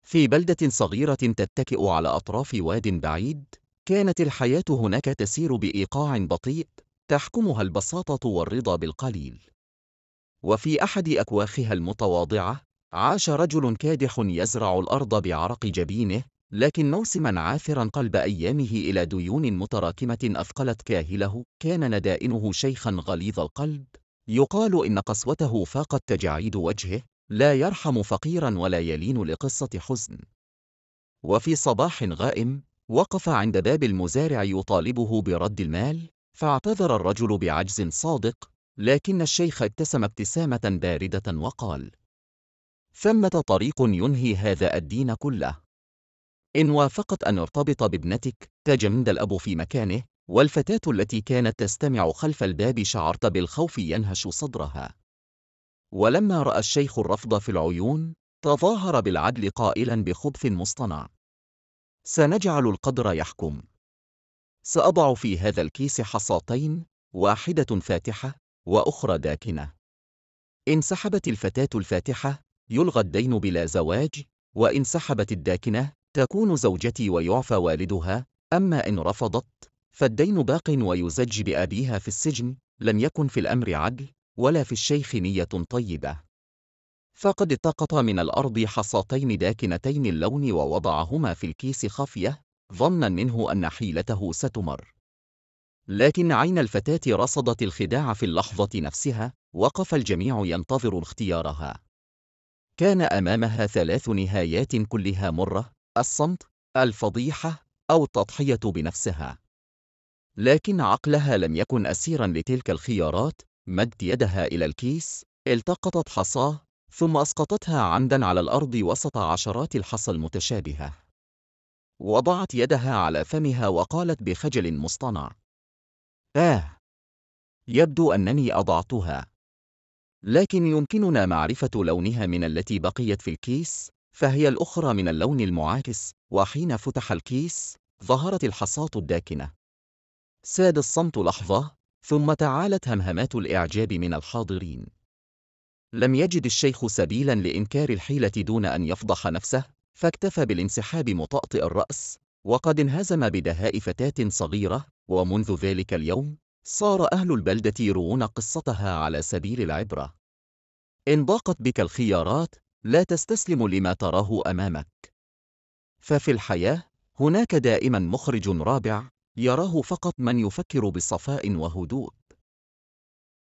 في بلدة صغيرة تتكئ على أطراف واد بعيد، كانت الحياة هناك تسير بإيقاع بطيء، تحكمها البساطة والرضا بالقليل. وفي أحد أكواخها المتواضعة، عاش رجل كادح يزرع الأرض بعرق جبينه، لكن موسماً عاثراً قلب أيامه إلى ديون متراكمة أثقلت كاهله. كان ندائنه شيخاً غليظ القلب، يقال إن قسوته فاقت تجاعيد وجهه، لا يرحم فقيراً ولا يلين لقصة حزن. وفي صباح غائم، وقف عند باب المزارع يطالبه برد المال، فاعتذر الرجل بعجز صادق، لكن الشيخ ابتسم ابتسامة باردة وقال: ثمة طريق ينهي هذا الدين كله. إن وافقت أن ارتبط بابنتك، تجمد الأب في مكانه، والفتاة التي كانت تستمع خلف الباب شعرت بالخوف ينهش صدرها. ولما رأى الشيخ الرفض في العيون، تظاهر بالعدل قائلا بخبث مصطنع: سنجعل القدر يحكم. سأضع في هذا الكيس حصاتين، واحدة فاتحة وأخرى داكنة. إن سحبت الفتاة الفاتحة، يلغى الدين بلا زواج، وإن سحبت الداكنة، تكون زوجتي ويعفى والدها، أما إن رفضت، فالدين باق ويزج بأبيها في السجن. لم يكن في الأمر عدل، ولا في الشيخ نية طيبة، فقد التقط من الأرض حصاتين داكنتين اللون ووضعهما في الكيس خفية، ظنًا منه أن حيلته ستمر. لكن عين الفتاة رصدت الخداع في اللحظة نفسها. وقف الجميع ينتظر اختيارها. كان أمامها 3 نهايات كلها مرة: الصمت، الفضيحة، أو التضحية بنفسها. لكن عقلها لم يكن أسيرا لتلك الخيارات. مدت يدها إلى الكيس، التقطت حصاة، ثم أسقطتها عمدا على الأرض وسط عشرات الحصى المتشابهة. وضعت يدها على فمها وقالت بخجل مصطنع: يبدو أنني أضعتها، لكن يمكننا معرفة لونها من التي بقيت في الكيس، فهي الأخرى من اللون المعاكس. وحين فتح الكيس، ظهرت الحصاة الداكنة. ساد الصمت لحظة، ثم تعالت همهمات الإعجاب من الحاضرين. لم يجد الشيخ سبيلا لإنكار الحيلة دون أن يفضح نفسه، فاكتفى بالانسحاب مطأطئ الرأس، وقد انهزم بدهاء فتاة صغيرة. ومنذ ذلك اليوم، صار أهل البلدة يروون قصتها على سبيل العبرة. إن ضاقت بك الخيارات، لا تستسلم لما تراه أمامك، ففي الحياة هناك دائما مخرج رابع، يراه فقط من يفكر بصفاء وهدوء.